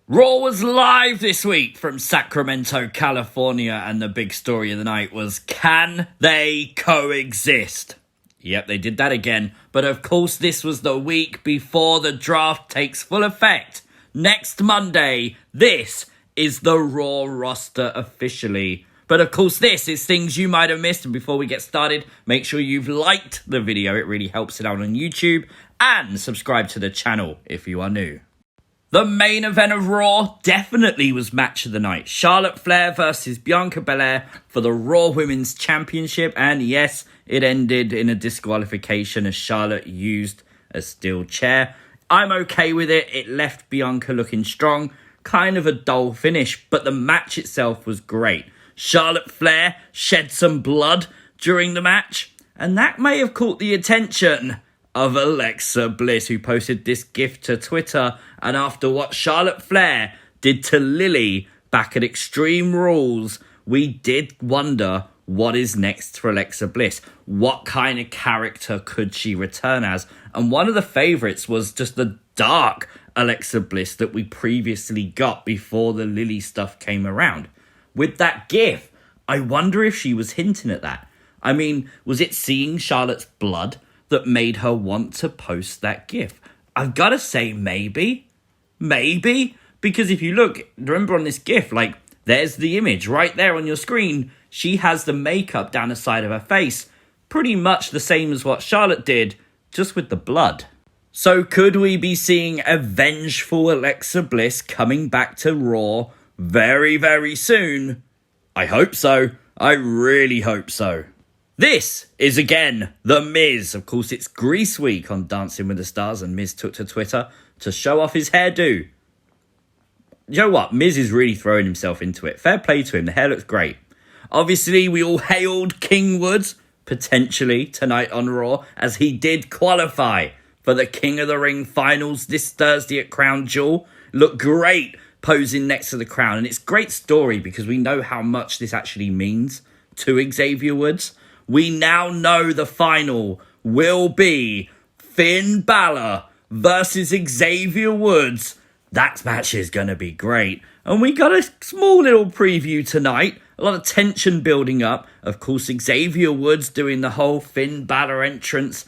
Raw was live this week from Sacramento, California, and the big story of the night was, can they coexist? Yep, they did that again, but of course this was the week before the draft takes full effect. Next Monday, this is the Raw roster officially. But of course this is things you might have missed, and before we get started, make sure you've liked the video, it really helps it out on YouTube, and subscribe to the channel if you are new. The main event of Raw definitely was match of the night. Charlotte Flair versus Bianca Belair for the Raw Women's Championship. And yes, it ended in a disqualification as Charlotte used a steel chair. I'm okay with it. It left Bianca looking strong. Kind of a dull finish, but the match itself was great. Charlotte Flair shed some blood during the match, and that may have caught the attention of Alexa Bliss, who posted this gif to Twitter. And after what Charlotte Flair did to Lily back at Extreme Rules, we did wonder what is next for Alexa Bliss. What kind of character could she return as? And one of the favourites was just the dark Alexa Bliss that we previously got before the Lily stuff came around. With that gif, I wonder if she was hinting at that. I mean, was it seeing Charlotte's blood that made her want to post that gif? I've got to say maybe, because if you look, remember on this gif, like, there's the image right there on your screen. She has the makeup down the side of her face, pretty much the same as what Charlotte did, just with the blood. So could we be seeing a vengeful Alexa Bliss coming back to Raw very, very soon? I hope so. I really hope so. This is, again, The Miz. Of course, it's Grease Week on Dancing with the Stars, and Miz took to Twitter to show off his hairdo. You know what? Miz is really throwing himself into it. Fair play to him. The hair looks great. Obviously, we all hailed King Woods, potentially, tonight on Raw, as he did qualify for the King of the Ring finals this Thursday at Crown Jewel. Looked great posing next to the crown, and it's a great story because we know how much this actually means to Xavier Woods. We now know the final will be Finn Balor versus Xavier Woods. That match is going to be great. And we got a small little preview tonight. A lot of tension building up. Of course, Xavier Woods doing the whole Finn Balor entrance.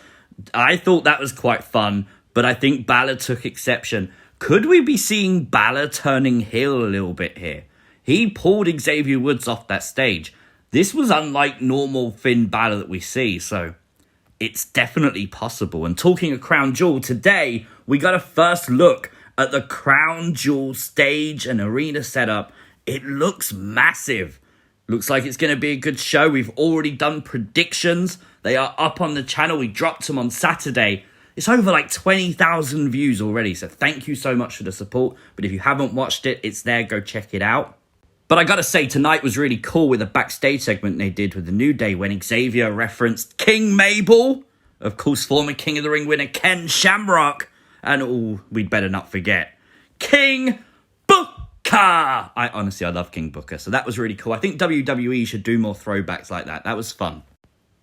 I thought that was quite fun, but I think Balor took exception. Could we be seeing Balor turning heel a little bit here? He pulled Xavier Woods off that stage. This was unlike normal Finn Balor that we see, so it's definitely possible. And talking of Crown Jewel, today we got a first look at the Crown Jewel stage and arena setup. It looks massive. Looks like it's going to be a good show. We've already done predictions. They are up on the channel. We dropped them on Saturday. It's over like 20,000 views already, so thank you so much for the support. But if you haven't watched it, it's there. Go check it out. But I gotta say, tonight was really cool with a backstage segment they did with the New Day when Xavier referenced King Mabel, of course, former King of the Ring winner Ken Shamrock, and we'd better not forget, King Booker. I love King Booker, so that was really cool. I think WWE should do more throwbacks like that. That was fun.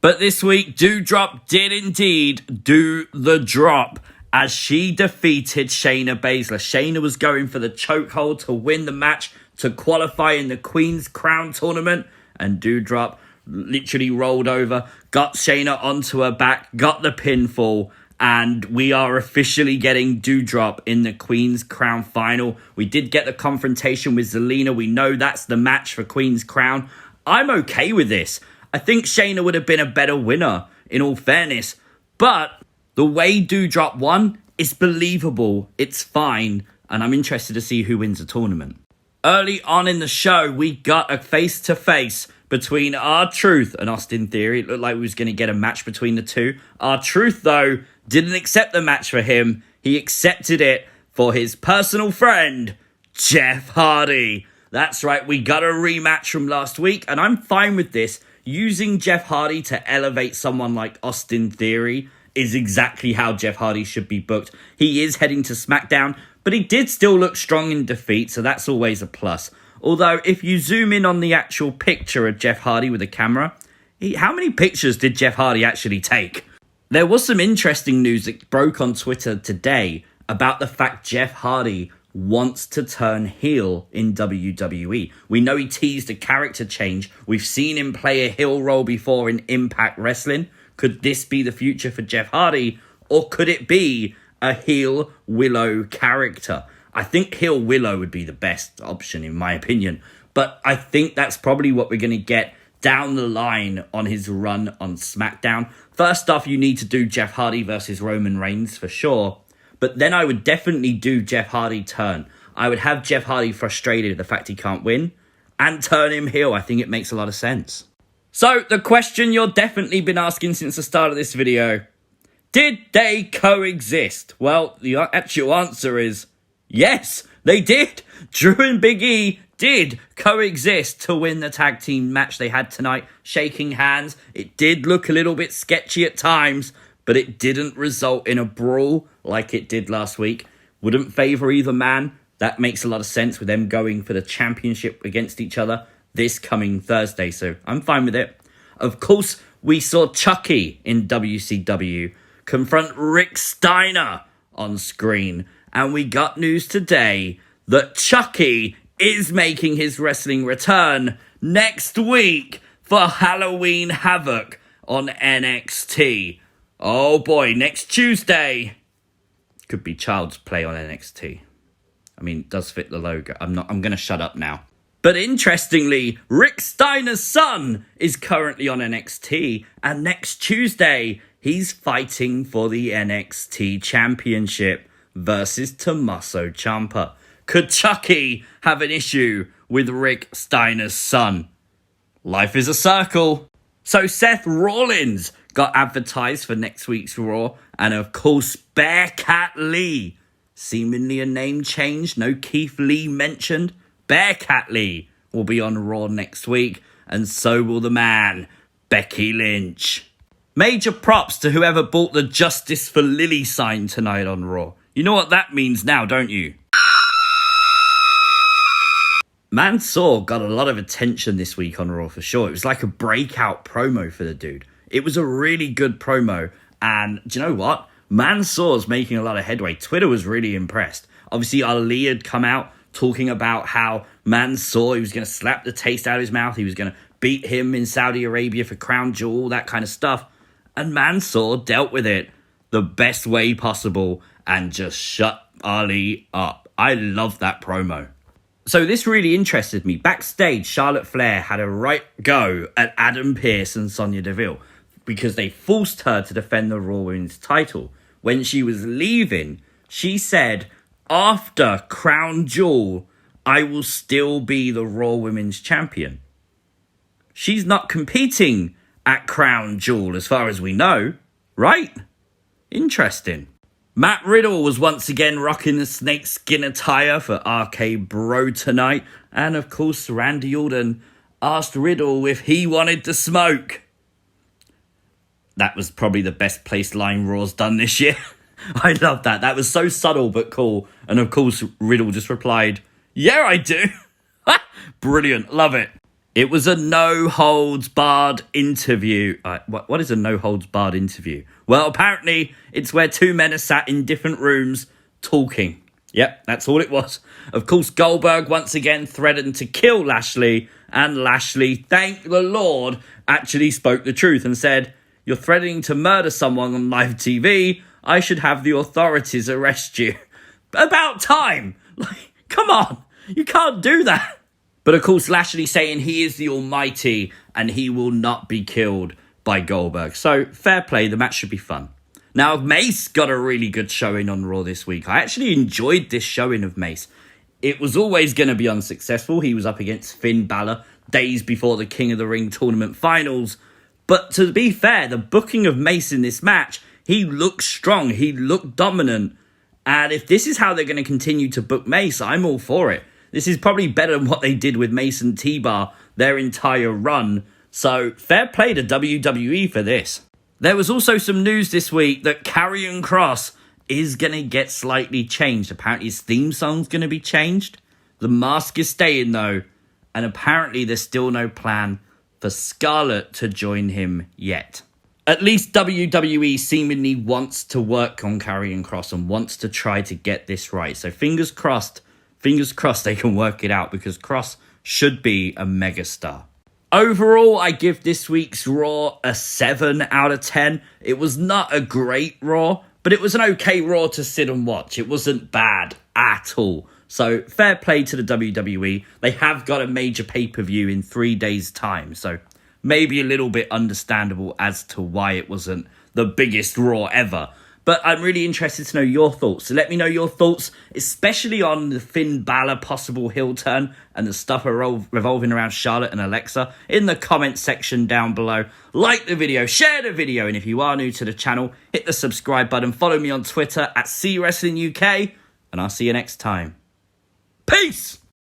But this week, Doudrop did indeed do the drop as she defeated Shayna Baszler. Shayna was going for the chokehold to win the match to qualify in the Queen's Crown tournament, and Doudrop literally rolled over, got Shayna onto her back, got the pinfall, and we are officially getting Doudrop in the Queen's Crown final. We did get the confrontation with Zelina. We know that's the match for Queen's Crown. I'm okay with this. I think Shayna would have been a better winner, in all fairness, but the way Doudrop won is believable. It's fine, and I'm interested to see who wins the tournament. Early on in the show, we got a face-to-face between R-Truth and Austin Theory. It looked like we was going to get a match between the two. R-Truth, though, didn't accept the match for him. He accepted it for his personal friend, Jeff Hardy. That's right, we got a rematch from last week, and I'm fine with this. Using Jeff Hardy to elevate someone like Austin Theory is exactly how Jeff Hardy should be booked. He is heading to Smackdown, but he did still look strong in defeat, so that's always a plus. Although, if you zoom in on the actual picture of Jeff Hardy with a camera, how many pictures did Jeff Hardy actually take? There was some interesting news that broke on Twitter today about the fact Jeff Hardy wants to turn heel in WWE. We know he teased a character change. We've seen him play a heel role before in Impact Wrestling. Could this be the future for Jeff Hardy? Or could it be a heel Willow character? I think heel Willow would be the best option in my opinion. But I think that's probably what we're going to get down the line on his run on Smackdown. First off, you need to do Jeff Hardy versus Roman Reigns for sure. But then I would definitely do Jeff Hardy turn. I would have Jeff Hardy frustrated at the fact he can't win and turn him heel. I think it makes a lot of sense. So the question you've definitely been asking since the start of this video, did they coexist? Well, the actual answer is yes, they did. Drew and Big E did coexist to win the tag team match they had tonight, shaking hands. It did look a little bit sketchy at times, but it didn't result in a brawl like it did last week. Wouldn't favour either man. That makes a lot of sense with them going for the championship against each other this coming Thursday, so I'm fine with it. Of course, we saw Chucky in WCW confront Rick Steiner on screen, and we got news today that Chucky is making his wrestling return next week for Halloween Havoc on NXT. Oh boy, next Tuesday. Could be Child's Play on NXT. I mean, it does fit the logo. I'm going to shut up now. But interestingly, Rick Steiner's son is currently on NXT, and next Tuesday, he's fighting for the NXT Championship versus Tommaso Ciampa. Could Chucky have an issue with Rick Steiner's son? Life is a circle. So Seth Rollins got advertised for next week's Raw, and of course Bearcat Lee. Seemingly a name change, no Keith Lee mentioned. Bearcat Lee will be on Raw next week, and so will the man, Becky Lynch. Major props to whoever bought the Justice for Lily sign tonight on Raw. You know what that means now, don't you? Mansoor got a lot of attention this week on Raw for sure. It was like a breakout promo for the dude. It was a really good promo, and do you know what? Mansoor's making a lot of headway. Twitter was really impressed. Obviously, Ali had come out talking about how Mansoor, he was going to slap the taste out of his mouth. He was going to beat him in Saudi Arabia for Crown Jewel, that kind of stuff. And Mansoor dealt with it the best way possible and just shut Ali up. I love that promo. So this really interested me. Backstage, Charlotte Flair had a right go at Adam Pearce and Sonya Deville because they forced her to defend the Raw Women's title. When she was leaving, she said, after Crown Jewel, I will still be the Raw Women's Champion. She's not competing at Crown Jewel as far as we know, right? Interesting. Matt Riddle was once again rocking the snakeskin attire for RK Bro tonight. And of course, Randy Orton asked Riddle if he wanted to smoke. That was probably the best placed line Raw's done this year. I love that. That was so subtle but cool. And of course, Riddle just replied, yeah, I do. Brilliant. Love it. It was a no-holds-barred interview. What is a no-holds-barred interview? Well, apparently, it's where two men are sat in different rooms talking. Yep, that's all it was. Of course, Goldberg once again threatened to kill Lashley, and Lashley, thank the Lord, actually spoke the truth and said, you're threatening to murder someone on live TV. I should have the authorities arrest you. About time. Like, come on. You can't do that. But of course, Lashley saying he is the Almighty and he will not be killed by Goldberg. So, fair play, the match should be fun. Now, Mace got a really good showing on Raw this week. I actually enjoyed this showing of Mace. It was always going to be unsuccessful. He was up against Finn Balor days before the King of the Ring tournament finals. But to be fair, the booking of Mace in this match, he looked strong, he looked dominant. And if this is how they're going to continue to book Mace, I'm all for it. This is probably better than what they did with Mace and T-Bar their entire run. So fair play to WWE for this. There was also some news this week that Karrion Kross is going to get slightly changed. Apparently his theme song's going to be changed. The mask is staying though. And apparently there's still no plan for Scarlett to join him yet. At least WWE seemingly wants to work on Karrion Kross and wants to try to get this right. So fingers crossed they can work it out, because Kross should be a megastar. Overall, I give this week's Raw a 7 out of 10. It was not a great Raw, but it was an okay Raw to sit and watch. It wasn't bad at all. So fair play to the WWE. They have got a major pay-per-view in 3 days' time, so maybe a little bit understandable as to why it wasn't the biggest Raw ever. But I'm really interested to know your thoughts. So let me know your thoughts, especially on the Finn Balor possible heel turn and the stuff revolving around Charlotte and Alexa, in the comment section down below. Like the video, share the video, and if you are new to the channel, hit the subscribe button. Follow me on Twitter at CWrestlingUK, and I'll see you next time. Peace!